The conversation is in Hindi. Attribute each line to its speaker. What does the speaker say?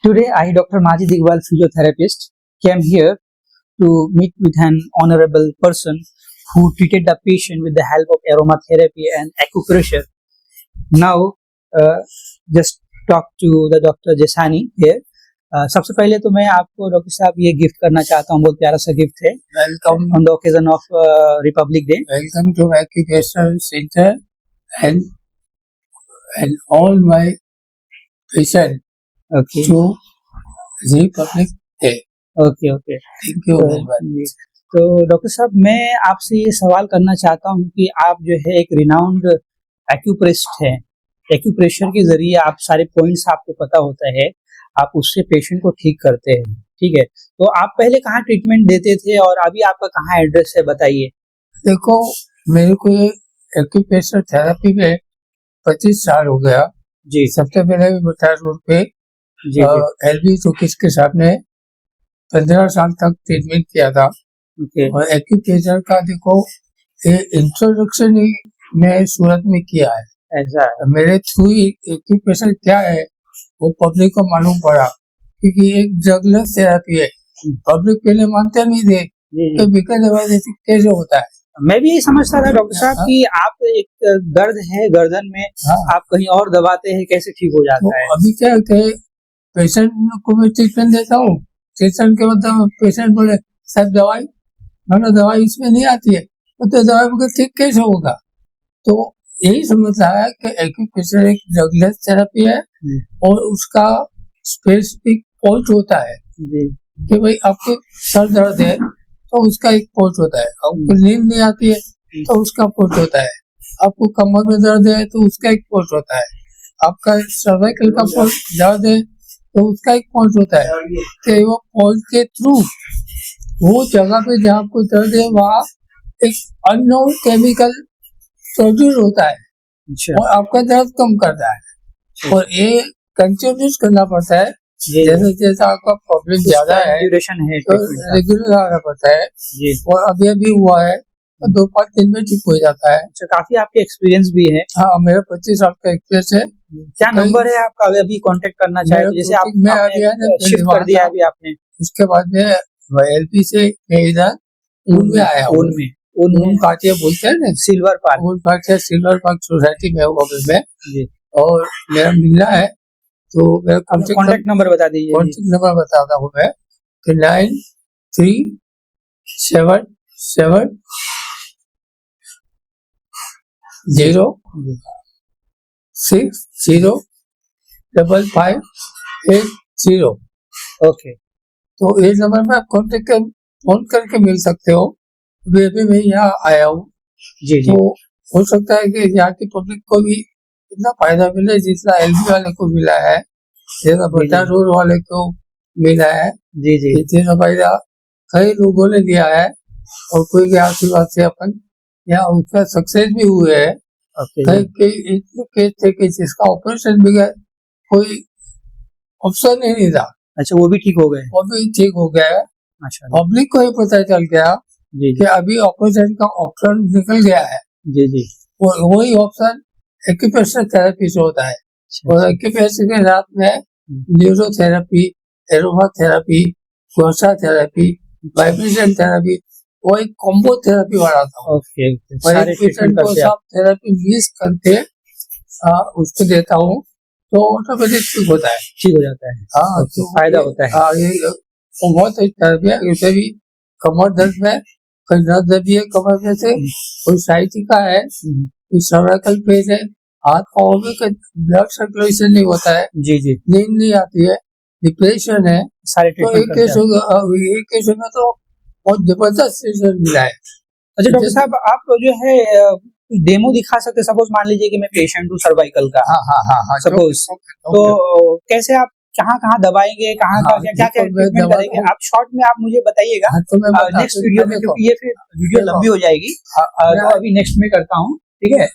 Speaker 1: Today, I, Dr. Majid Iqbal, physiotherapist, came here to meet with an honorable person who treated the patient with the help of aromatherapy and acupressure. Now, just talk to the Dr. Jasani here. सबसे पहले तो मैं आपको डॉक्टर साहब ये गिफ्ट करना चाहता हूँ, बहुत प्यारा सा गिफ्ट है. Welcome on the occasion of Republic day.
Speaker 2: Welcome to Acupressure Center and all my patients
Speaker 1: okay
Speaker 2: to Republic Day.
Speaker 1: Okay okay.
Speaker 2: Thank you very much.
Speaker 1: तो डॉक्टर साहब, मैं आपसे ये सवाल करना चाहता हूँ कि आप जो है एक रिनाउंड एक्यूप्रेस्ट है. एक्यूप्रेशर के जरिए आप सारे पॉइंट्स आपको पता होता है, आप उससे पेशेंट को ठीक करते हैं. ठीक है, तो आप पहले कहाँ ट्रीटमेंट देते थे और अभी आपका कहाँ एड्रेस है, बताइए.
Speaker 2: देखो, मेरे को ये एक्यूप्रेशर थेरेपी में 25 साल हो गया.
Speaker 1: जी
Speaker 2: सबसे पहले भी बता रोड पे
Speaker 1: जी जी.
Speaker 2: एलबी चौकीस के सामने 15 साल तक ट्रीटमेंट किया था.
Speaker 1: ओके
Speaker 2: और एक्यूप्रेशर का देखो ये इंट्रोडक्शन ही मैं सूरत में किया है.
Speaker 1: ऐसा है.
Speaker 2: मेरे थ्रू एक्यूप्रेशर क्या है वो पब्लिक को मालूम पड़ा, क्योंकि एक ड्रगलेस थेरेपी है. पब्लिक पहले मानते नहीं थे
Speaker 1: जी
Speaker 2: तो
Speaker 1: जी.
Speaker 2: बिका दवाई जैसे कैसे होता है.
Speaker 1: मैं भी यही समझता था डॉक्टर साहब कि आप एक दर्द है गर्दन में,
Speaker 2: हाँ.
Speaker 1: आप कहीं और दबाते हैं, कैसे ठीक हो
Speaker 2: तो
Speaker 1: जाता है.
Speaker 2: अभी क्या होता है, पेशेंट को मैं ट्रीटमेंट देता हूँ. ट्रीटमेंट के मतलब पेशेंट बोले साहब दवाई, मैंने दवाई इसमें नहीं आती है, तो दवाई बगैर ठीक कैसे होगा. तो यही समझ रहा है कि एक्यूप्रेशर एक ड्रगलेस थेरेपी है और उसका स्पेसिफिक पोज होता है
Speaker 1: जी
Speaker 2: कि भाई आपको सर दर्द है तो उसका एक पोज होता है, आपको नींद नहीं आती है तो उसका पोज होता है, आपको कमर में दर्द है तो उसका एक पोज होता है, आपका सर्वाइकल का पोज दर्द है तो उसका एक पोज होता है. कि वो पोज के थ्रू वो जगह पे जहाँ आपको दर्द है वहाँ एक अननोन केमिकल प्रोड्यूस होता है
Speaker 1: अच्छा
Speaker 2: और आपका दर्द कम करता है. और ये कंटिन्यूस करना पड़ता है.
Speaker 1: जी
Speaker 2: जैसे जैसे आपका प्रॉब्लम ज्यादा है
Speaker 1: ड्यूरेशन है
Speaker 2: तो
Speaker 1: treatment का.
Speaker 2: रेगुलर आना पड़ता है.
Speaker 1: जी.
Speaker 2: और अभी अभी हुआ है तो 2-5 दिन में ठीक हो जाता है.
Speaker 1: अच्छा, काफी आपके एक्सपीरियंस भी है.
Speaker 2: हाँ, मेरा 25 साल का एक्सपीरियंस है.
Speaker 1: क्या नंबर है आपका, अगर अभी कांटेक्ट करना चाहे तो? जैसे आप
Speaker 2: मैं अभी है ना
Speaker 1: शिफ्ट कर दिया अभी आपने.
Speaker 2: उसके बाद में एलपी से मैं इधर ऊन में आया हूँ. ऊन काटिया बोलते हैं ना,
Speaker 1: सिल्वर पार्क.
Speaker 2: ऊन पार्क से सिल्वर पार्क सोसाइटी में हूँ अभी मैं.
Speaker 1: जी.
Speaker 2: और मेरा मिलना है तो मेरा
Speaker 1: कांटेक्ट नंबर बता दीजिए.
Speaker 2: कॉन्टेक्ट नंबर बताता हूँ मैं कि 9377605580.
Speaker 1: ओके.
Speaker 2: तो ये नंबर पे आप कॉन्टेक्ट कर फोन करके मिल सकते हो. अभी मैं यहाँ आया हूँ
Speaker 1: जी जी.
Speaker 2: तो हो सकता है कि यहाँ की पब्लिक को भी इतना फायदा मिले जितना एलबी वाले को मिला है, जितना बटा रोड वाले को मिला है.
Speaker 1: जी जी.
Speaker 2: इतना फायदा कई लोगों ने दिया है और कोई के आशीर्वाद से अपन यहाँ उसका सक्सेस भी हुए है.
Speaker 1: ओके.
Speaker 2: कई केस थे कि जिसका ऑपरेशन भी गया, कोई ऑप्शन ही नहीं था,
Speaker 1: अच्छा, वो भी ठीक हो गए.
Speaker 2: वो भी ठीक हो गया है.
Speaker 1: अच्छा
Speaker 2: पब्लिक को ही पता चल गया
Speaker 1: जी
Speaker 2: कि अभी ऑपरेशन का ऑप्शन निकल गया है.
Speaker 1: जी जी.
Speaker 2: वही ऑप्शन एक्यूप्रेशर थेरेपी से होता है. और एक्यूप्रेशर के साथ में न्यूरोथेरेपी, एरोमा थेरेपी, कोसा थेरेपी, वाइब्रेशन थेरेपी, वो एक कॉम्बो थेरेपी बनाता हूँ.
Speaker 1: ओके.
Speaker 2: और एक पेशेंट को सब थेरेपी मिक्स करके उसको देता हूँ तो ऑटोमेटिक ठीक होता है.
Speaker 1: ठीक हो जाता है.
Speaker 2: हाँ, तो
Speaker 1: फायदा होता है.
Speaker 2: हाँ, ये बहुत अच्छी थेरेपी है. इसे भी कमर दर्द में कोई दर्द भी है कमर में से, कोई साइटिका है, कोई सर्वाइकल पेन है, हाथ पाँव में ब्लड सर्कुलेशन नहीं होता है,
Speaker 1: जी जी.
Speaker 2: नींद नहीं आती है, डिप्रेशन है,
Speaker 1: सारे
Speaker 2: तो
Speaker 1: ट्रीटमेंट
Speaker 2: एक केस में तो बहुत जबरदस्त रिजल्ट मिला है.
Speaker 1: अच्छा डॉक्टर साहब, आप जो है डेमो दिखा सकते. सपोज मान लीजिए कि मैं पेशेंट हूँ सर्वाइकल का.
Speaker 2: हाँ.
Speaker 1: सपोज तो कैसे आप कहाँ दबाएंगे, कहाँ क्या ट्रीटमेंट करेंगे, आप शॉर्ट में आप मुझे बताइएगा नेक्स्ट वीडियो में, क्योंकि ये फिर वीडियो लंबी हो जाएगी. तो अभी नेक्स्ट में करता हूँ. ठीक है.